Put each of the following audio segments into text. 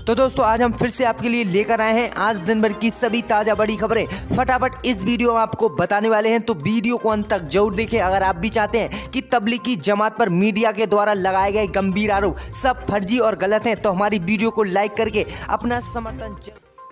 तो दोस्तों आज हम फिर से आपके लिए लेकर आए हैं आज दिन भर की सभी ताजा बड़ी खबरें फटाफट इस वीडियो में आपको बताने वाले हैं। तो वीडियो को अंत तक जरूर देखें। अगर आप भी चाहते हैं कि तबलीगी जमात पर मीडिया के द्वारा लगाए गए गंभीर आरोप सब फर्जी और गलत हैं तो हमारी वीडियो को लाइक करके अपना समर्थन।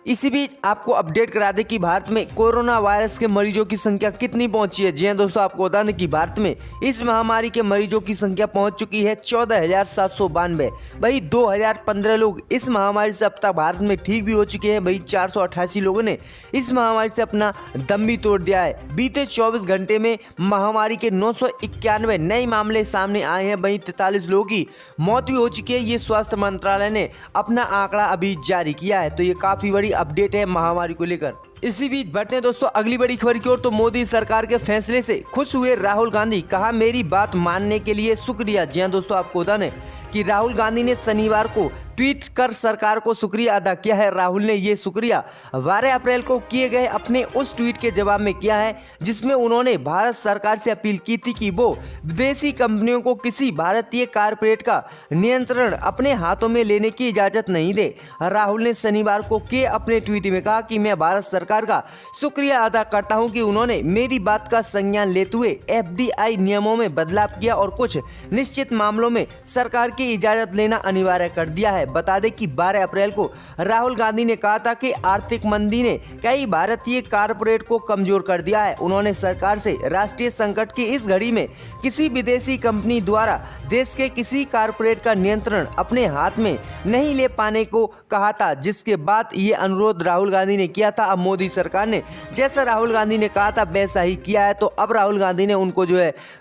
इसी बीच आपको अपडेट करा दें कि भारत में कोरोना वायरस के मरीजों की संख्या कितनी पहुंची है। जी हां दोस्तों, आपको बता दें कि भारत में इस महामारी के मरीजों की संख्या पहुंच चुकी है 14,792। वही 2,015 लोग इस महामारी से अब तक भारत में ठीक भी हो चुके हैं। वही 488 लोगों ने इस महामारी से अपना दम भी तोड़ दिया है। बीते 24 घंटे में महामारी के 991 नए मामले सामने आए हैं। वहीं 43 लोगों की मौत भी हो चुकी है। ये स्वास्थ्य मंत्रालय ने अपना आंकड़ा अभी जारी किया है। तो ये काफी बड़ी अपडेट है महामारी को लेकर। इसी बीच बढ़ते हैं दोस्तों अगली बड़ी खबर की ओर। तो मोदी सरकार के फैसले से खुश हुए राहुल गांधी, कहा मेरी बात मानने के लिए शुक्रिया। जी हां दोस्तों, आपको बता दें कि राहुल गांधी ने शनिवार को ट्वीट कर सरकार को शुक्रिया अदा किया है। राहुल ने ये शुक्रिया 12 अप्रैल को किए गए अपने उस ट्वीट के जवाब में किया है जिसमें उन्होंने भारत सरकार से अपील की थी कि वो विदेशी कंपनियों को किसी भारतीय कारपोरेट का नियंत्रण अपने हाथों में लेने की इजाजत नहीं दे। राहुल ने शनिवार को किए अपने ट्वीट में कहा कि मैं भारत सरकार का शुक्रिया अदा करता हूं कि उन्होंने मेरी बात का संज्ञान लेते हुए FDI नियमों में बदलाव किया और कुछ निश्चित मामलों में सरकार की इजाजत लेना अनिवार्य कर दिया है। बता दें कि 12 अप्रैल को राहुल गांधी ने कहा था कि आर्थिक मंदी ने कई भारतीय कारपोरेट को कमजोर कर दिया है। उन्होंने सरकार से राष्ट्रीय संकट की इस घड़ी में किसी विदेशी कंपनी द्वारा देश के किसी कारपोरेट का नियंत्रण अपने हाथ में नहीं ले पाने को कहा था, जिसके बाद ये अनुरोध राहुल गांधी ने किया था। अब मोदी सरकार ने जैसा राहुल गांधी ने कहा था वैसा ही किया है। तो अब राहुल गांधी ने उनको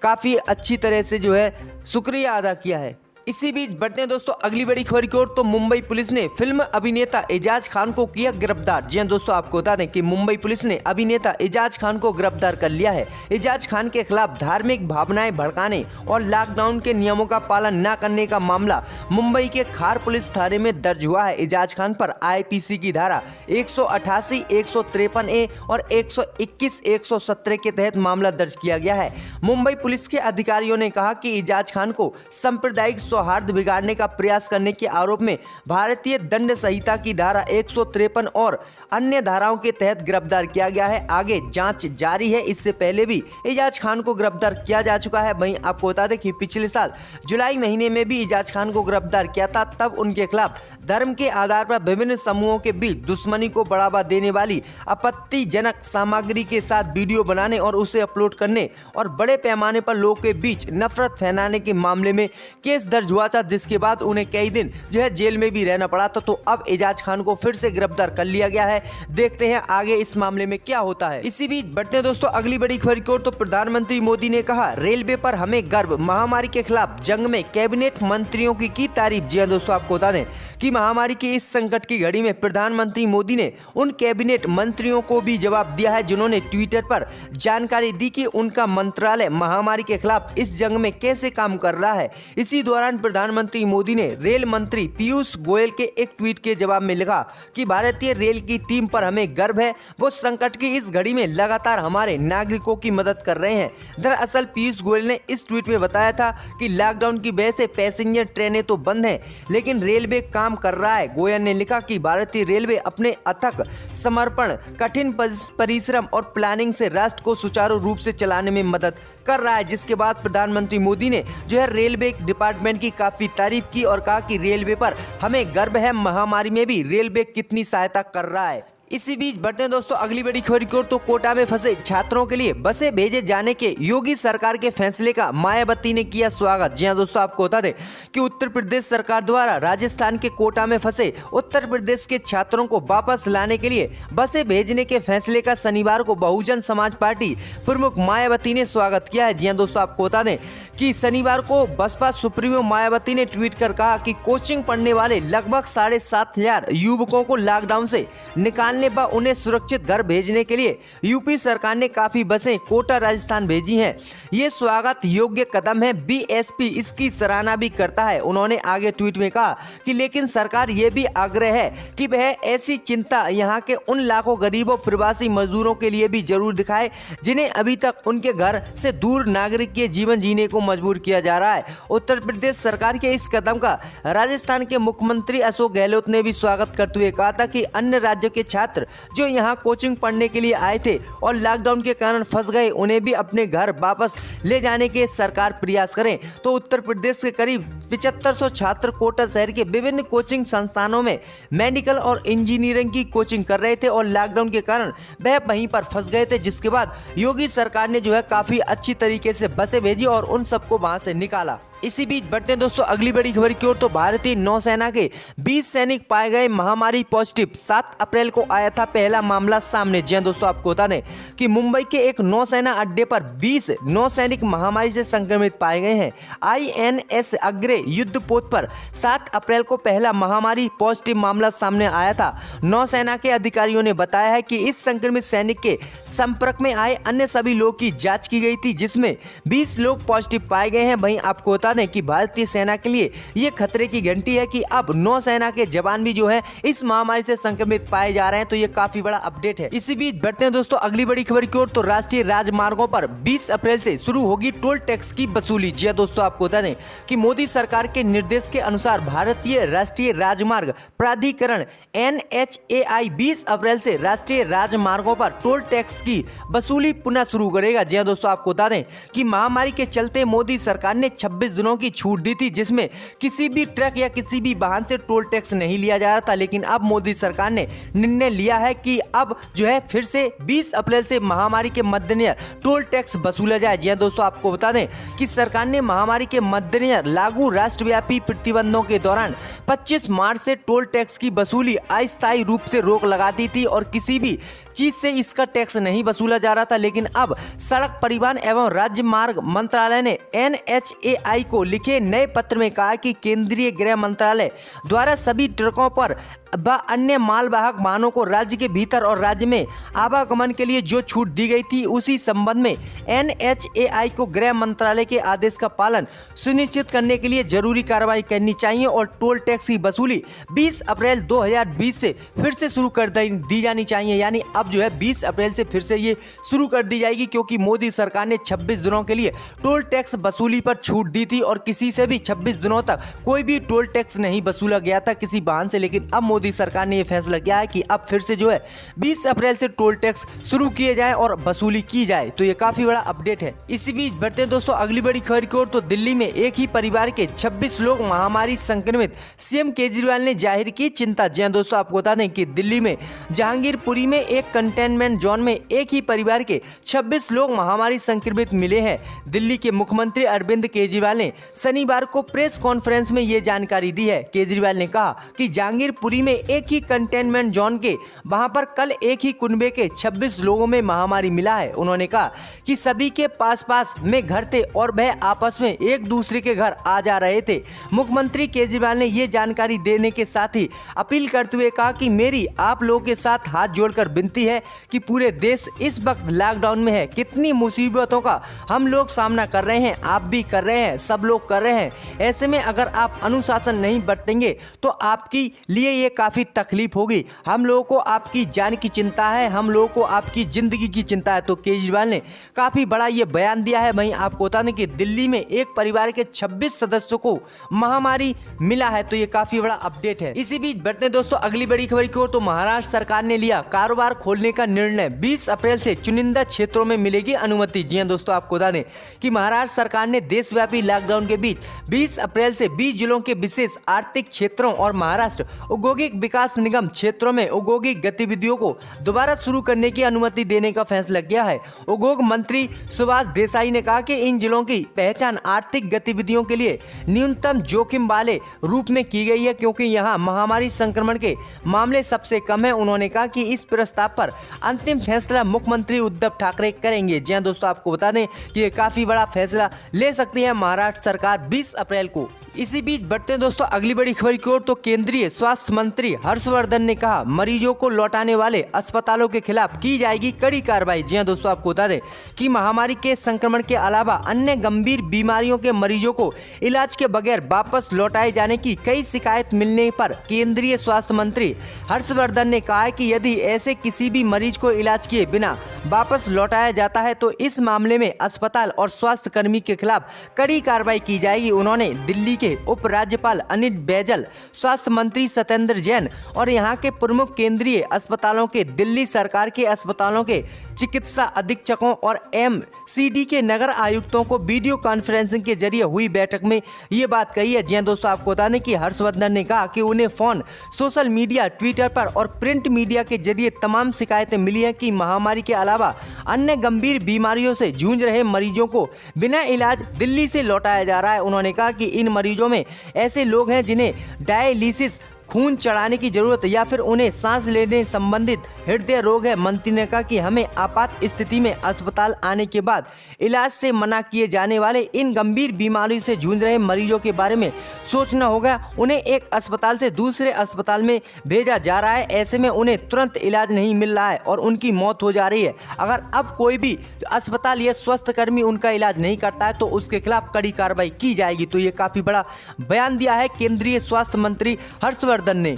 काफी अच्छी तरह से शुक्रिया अदा किया है। इसी बीच बढ़ते हैं दोस्तों अगली बड़ी खबर की ओर। तो मुंबई पुलिस ने फिल्म अभिनेता एजाज खान को किया गिरफ्तार। जी हां दोस्तों, आपको बता दें कि मुंबई पुलिस ने अभिनेता एजाज खान को गिरफ्तार कर लिया है। एजाज खान के खिलाफ धार्मिक भावनाएं भड़काने और लॉकडाउन के नियमों का पालन न करने का मामला मुंबई के खार पुलिस थाने में दर्ज हुआ है। एजाज खान पर IPC की धारा 188, 153A और 121, 117 के तहत मामला दर्ज किया गया है। मुंबई पुलिस के अधिकारियों ने कहा कि एजाज खान को सांप्रदायिक सौहार्द बिगाड़ने का प्रयास करने के आरोप में भारतीय दंड संहिता की धारा 153 और अन्य धाराओं के तहत गिरफ्तार किया गया है। आगे जांच जारी है। इससे पहले भी एजाज खान को गिरफ्तार किया जा चुका है। वहीं आपको बता दें कि पिछले साल जुलाई महीने में भी एजाज खान को गिरफ्तार किया था। तब उनके खिलाफ धर्म के आधार पर विभिन्न समूहों के बीच दुश्मनी को बढ़ावा देने वाली आपत्तिजनक सामग्री के साथ वीडियो बनाने और उसे अपलोड करने और बड़े पैमाने पर लोगों के बीच नफरत फैलाने के मामले में केस दर्ज हुआ था, जिसके बाद उन्हें कई दिन जेल में भी रहना पड़ा था। तो अब एजाज खान को फिर से गिरफ्तार कर लिया गया है। देखते हैं आगे इस मामले में क्या होता है। इसी बीच बढ़ते हैं दोस्तों अगली बड़ी खबर की ओर। तो प्रधानमंत्री मोदी ने कहा रेलवे पर हमें गर्व, महामारी के खिलाफ जंग में कैबिनेट मंत्रियों की तारीफ। जी हां दोस्तों, आपको बता दें कि महामारी की इस संकट की घड़ी में प्रधानमंत्री मोदी ने उन कैबिनेट मंत्रियों को भी जवाब दिया है जिन्होंने ट्विटर पर जानकारी दी कि उनका मंत्रालय महामारी के खिलाफ इस जंग में कैसे काम कर रहा है। इसी दौरान प्रधानमंत्री मोदी ने रेल मंत्री पीयूष गोयल के एक ट्वीट के जवाब में लिखा कि भारतीय रेल की टीम पर हमें गर्व है। वो संकट की इस घड़ी में लगातार हमारे नागरिकों की मदद कर रहे हैं। दरअसल पीयूष गोयल ने इस ट्वीट में बताया था कि लॉकडाउन की वजह से पैसेंजर ट्रेनें तो बंद हैं, लेकिन रेलवे काम कर रहा है। गोयल ने लिखा कि भारतीय रेलवे अपने अथक समर्पण, कठिन परिश्रम और प्लानिंग से राष्ट्र को सुचारू रूप से चलाने में मदद कर रहा है। जिसके बाद प्रधानमंत्री मोदी ने रेलवे डिपार्टमेंट की काफी तारीफ की और कहा कि रेलवे पर हमें गर्व है, महामारी में भी रेलवे कितनी सहायता कर रहा है। इसी बीच बढ़ते हैं दोस्तों अगली बड़ी खबर की ओर। तो कोटा में फंसे छात्रों के लिए बसें भेजे जाने के योगी सरकार के फैसले का मायावती ने किया स्वागत। जी हां दोस्तों, आपको बता दें कि उत्तर प्रदेश सरकार द्वारा राजस्थान के कोटा में फंसे उत्तर प्रदेश के छात्रों को वापस लाने के लिए बसें भेजने के फैसले का शनिवार को बहुजन समाज पार्टी प्रमुख मायावती ने स्वागत किया है। जी हां दोस्तों, आपको बता दें कि शनिवार को बसपा सुप्रीमो मायावती ने ट्वीट कर कहा कि कोचिंग पढ़ने वाले लगभग 7,500 युवकों को लॉकडाउन से निकालने संभालने व उन्हें सुरक्षित घर भेजने के लिए यूपी सरकार ने काफी बसें कोटा राजस्थान भेजी हैं। ये स्वागत योग्य कदम है, बीएसपी इसकी सराहना भी करता है। उन्होंने आगे ट्वीट में कहा कि लेकिन सरकार ये भी आग्रह है कि वह ऐसी चिंता यहाँ के उन लाखों गरीबों प्रवासी मजदूरों के लिए भी जरूर दिखाए जिन्हें अभी तक उनके घर से दूर नागरिक जीवन जीने को मजबूर किया जा रहा है। उत्तर प्रदेश सरकार के इस कदम का राजस्थान के मुख्यमंत्री अशोक गहलोत ने भी स्वागत करते हुए कहा था कि अन्य राज्यों के छात्र जो यहां कोचिंग पढ़ने के लिए आए थे और लॉकडाउन के कारण फंस गए, उन्हें भी अपने घर वापस ले जाने के सरकार प्रयास करें। तो उत्तर प्रदेश के करीब 7500 छात्र कोटा शहर के विभिन्न कोचिंग संस्थानों में मेडिकल और इंजीनियरिंग की कोचिंग कर रहे थे और लॉकडाउन के कारण वह वहीं पर फंस गए थे, जिसके बाद योगी सरकार ने जो है काफी अच्छी तरीके से बसें भेजी और उन सबको वहां से निकाला। इसी बीच बढ़ते हैं दोस्तों अगली बड़ी खबर की ओर। तो भारतीय नौसेना के 20 सैनिक पाए गए महामारी पॉजिटिव। 7 अप्रैल को आया था पहला मामला सामने। जी हां दोस्तों, आपको बता दें कि मुंबई के एक नौसेना अड्डे पर 20 नौसैनिक महामारी से संक्रमित पाए गए हैं। INS अग्रे युद्धपोत पर 7 अप्रैल को पहला महामारी पॉजिटिव मामला सामने आया था। नौसेना के अधिकारियों ने बताया है कि इस संक्रमित सैनिक के संपर्क में आए अन्य सभी लोगों की जांच की गई थी, जिसमें 20 लोग पॉजिटिव पाए गए हैं। वहीं आपको बता दें कि भारतीय सेना के लिए यह खतरे की घंटी है कि अब नौसेना के जवान भी जो है इस महामारी से संक्रमित पाए जा रहे हैं। तो ये काफी बड़ा अपडेट है। इसी बीच बढ़ते हैं दोस्तों अगली बड़ी खबर की ओर। तो राष्ट्रीय राजमार्गों पर 20 अप्रैल से शुरू होगी टोल टैक्स की वसूली। जी दोस्तों, आपको बता दें कि मोदी सरकार के निर्देश के अनुसार भारतीय राष्ट्रीय राजमार्ग प्राधिकरण NHAI 20 अप्रैल से राष्ट्रीय राजमार्गों पर टोल टैक्स की वसूली पुनः शुरू करेगा। जी दोस्तों, आपको बता दें कि महामारी के चलते मोदी सरकार ने 26 दिनों की छूट दी थी, जिसमें किसी भी ट्रक या किसी भी वाहन से टोल टैक्स नहीं लिया जा रहा था। लेकिन अब मोदी सरकार ने निर्णय लिया है कि अब जो है फिर से 20 अप्रैल से महामारी के मद्देनजर टोल टैक्स वसूला जाए। जी दोस्तों, आपको बता दें कि सरकार ने महामारी के मद्देनजर लागू राष्ट्रव्यापी प्रतिबंधों के दौरान 25 मार्च से टोल टैक्स की वसूली अस्थायी रूप से रोक लगा दी थी और किसी भी चीज से इसका टैक्स नहीं वसूला जा रहा था। लेकिन अब सड़क परिवहन एवं राजमार्ग मंत्रालय ने NHAI को लिखे नए पत्र में कहा कि केंद्रीय गृह मंत्रालय द्वारा सभी ट्रकों पर व अन्य मालवाहक वाहनों को राज्य के भीतर और राज्य में आवागमन के लिए जो छूट दी गई थी, उसी संबंध में NHAI को गृह मंत्रालय के आदेश का पालन सुनिश्चित करने के लिए जरूरी कार्रवाई करनी चाहिए और टोल टैक्स की वसूली 20 अप्रैल 2020 से फिर से शुरू कर दी जानी चाहिए। यानी अब जो है 20 अप्रैल से फिर से ये शुरू कर दी जाएगी, क्योंकि मोदी सरकार ने 26 दिनों के लिए टोल टैक्स वसूली पर छूट दी थी और किसी से भी 26 दिनों तक कोई भी टोल टैक्स नहीं वसूला गया था किसी वाहन से। लेकिन अब मोदी सरकार ने यह फैसला किया है कि अब फिर से जो है 20 अप्रैल से टोल टैक्स शुरू किए जाए और वसूली की जाए। तो ये काफी बड़ा अपडेट है। इसी बीच बढ़ते हैं दोस्तों अगली बड़ी खबर की ओर। तो दिल्ली में एक ही परिवार के 26 लोग महामारी संक्रमित। सीएम केजरीवाल ने जाहिर की चिंता। जी दोस्तों, आपको बता दें कि दिल्ली में जहांगीरपुरी में एक कंटेनमेंट जोन में एक ही परिवार के 26 लोग महामारी संक्रमित मिले हैं। दिल्ली के मुख्यमंत्री अरविंद केजरीवाल ने शनिवार को प्रेस कॉन्फ्रेंस में ये जानकारी दी है। केजरीवाल ने कहा कि जहांगीरपुरी में एक ही कंटेनमेंट जोन के वहां पर कल एक ही कुनबे के 26 लोगों में महामारी मिला है। उन्होंने कहा कि सभी के पास में घर थे और वह आपस में एक दूसरे के घर आ जा रहे थे। मुख्यमंत्री केजरीवाल ने ये जानकारी देने के साथ ही अपील करते हुए कहा कि मेरी आप लोगों के साथ हाथ जोड़कर विनती है कि पूरे देश इस वक्त लॉकडाउन में है। कितनी मुसीबतों का हम लोग सामना कर रहे हैं, आप भी कर रहे हैं, सब लोग कर रहे हैं। ऐसे में अगर आप अनुशासन नहीं बरतेंगे तो आपकी लिए ये काफी तकलीफ होगी। हम लोगों को आपकी जान की चिंता है, हम लोगों को आपकी जिंदगी की चिंता है। तो केजरीवाल ने काफी बड़ा ये बयान दिया है। वहीं आपको बता दें कि दिल्ली में एक परिवार के 26 सदस्यों को महामारी मिला है। तो ये काफी बड़ा अपडेट है। इसी बीच बढ़ते हैं दोस्तों अगली बड़ी खबर की ओर। तो महाराष्ट्र सरकार ने लिया कारोबार खोलने का निर्णय। 20 अप्रैल से चुनिंदा क्षेत्रों में मिलेगी अनुमति। जी हां दोस्तों, आपको बता दें कि महाराष्ट्र सरकार ने देशव्यापी लॉकडाउन के बीच 20 अप्रैल से 20 जिलों के विशेष आर्थिक क्षेत्रों और महाराष्ट्र औद्योगिक विकास निगम क्षेत्रों में औद्योगिक गतिविधियों को दोबारा शुरू करने की अनुमति देने का फैसला किया है। उद्योग मंत्री सुभाष देसाई ने कहा कि इन जिलों की पहचान आर्थिक गतिविधियों के लिए न्यूनतम जोखिम वाले रूप में की गई है, क्योंकि यहाँ महामारी संक्रमण के मामले सबसे कम है। उन्होंने कहा कि इस प्रस्ताव पर अंतिम फैसला मुख्यमंत्री उद्धव ठाकरे करेंगे। जी हां दोस्तों, आपको बता दें कि ये काफी बड़ा फैसला ले सकती है महाराष्ट्र सरकार 20 अप्रैल को। इसी बीच बढ़ते हैं दोस्तों अगली बड़ी खबर की ओर। तो केंद्रीय स्वास्थ्य मंत्री हर्षवर्धन ने कहा मरीजों को लौटाने वाले अस्पतालों के खिलाफ की जाएगी कड़ी कार्रवाई। जी हां दोस्तों, आपको बता दें कि महामारी के संक्रमण के अलावा अन्य गंभीर बीमारियों के मरीजों को इलाज के बगैर वापस लौटाए जाने की कई शिकायत मिलने पर केंद्रीय स्वास्थ्य मंत्री हर्षवर्धन ने कहा है कि यदि ऐसे किसी भी मरीज को इलाज किए बिना वापस लौटाया जाता है तो इस मामले में अस्पताल और स्वास्थ्य कर्मी के खिलाफ कड़ी कार्रवाई की जाएगी। उन्होंने दिल्ली के उपराज्यपाल अनिल बैजल, स्वास्थ्य मंत्री सत्येंद्र जैन और यहां के प्रमुख केंद्रीय अस्पतालों के, दिल्ली सरकार के अस्पतालों के चिकित्सा अधीक्षकों और एमसीडी के नगर आयुक्तों को वीडियो कॉन्फ्रेंसिंग के जरिए हुई बैठक में ये बात कही है। जी हां दोस्तों, आपको बता दें कि हर्षवर्धन ने कहा कि उन्हें फोन, सोशल मीडिया, ट्विटर पर और प्रिंट मीडिया के जरिए तमाम शिकायतें मिली हैं कि महामारी के अलावा अन्य गंभीर बीमारियों से जूझ रहे मरीजों को बिना इलाज दिल्ली से लौटाया जा रहा है। उन्होंने कहा कि इन मरीजों में ऐसे लोग हैं जिन्हें डायलिसिस, खून चढ़ाने की जरूरत या फिर उन्हें सांस लेने संबंधित हृदय रोग है। मंत्री ने कहा कि हमें आपात स्थिति में अस्पताल आने के बाद इलाज से मना किए जाने वाले इन गंभीर बीमारी से जूझ रहे मरीजों के बारे में सोचना होगा। उन्हें एक अस्पताल से दूसरे अस्पताल में भेजा जा रहा है, ऐसे में उन्हें तुरंत इलाज नहीं मिल रहा है और उनकी मौत हो जा रही है। अगर अब कोई भी अस्पताल या स्वास्थ्यकर्मी उनका इलाज नहीं करता है तो उसके खिलाफ कड़ी कार्रवाई की जाएगी। तो ये काफी बड़ा बयान दिया है केंद्रीय स्वास्थ्य मंत्री हर्षवर्धन ने।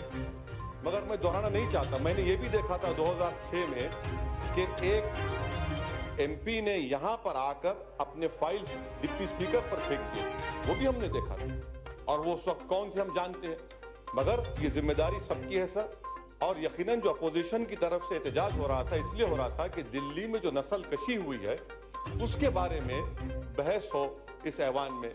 मगर मैं दोहराना नहीं चाहता, मैंने ये भी देखा था 2006 में कि एक एमपी ने यहां पर आकर अपने फाइल डिप्टी स्पीकर पर फेंक दिए, वो भी हमने देखा था और वो उस वक्त कौन थे हम जानते हैं। मगर ये जिम्मेदारी सबकी है सर, और यकीनन जो अपोजिशन की तरफ से एहतजाज हो रहा था इसलिए हो रहा था कि दिल्ली में जो नस्ल कशी हुई है उसके बारे में बहस हो इस ऐवान में।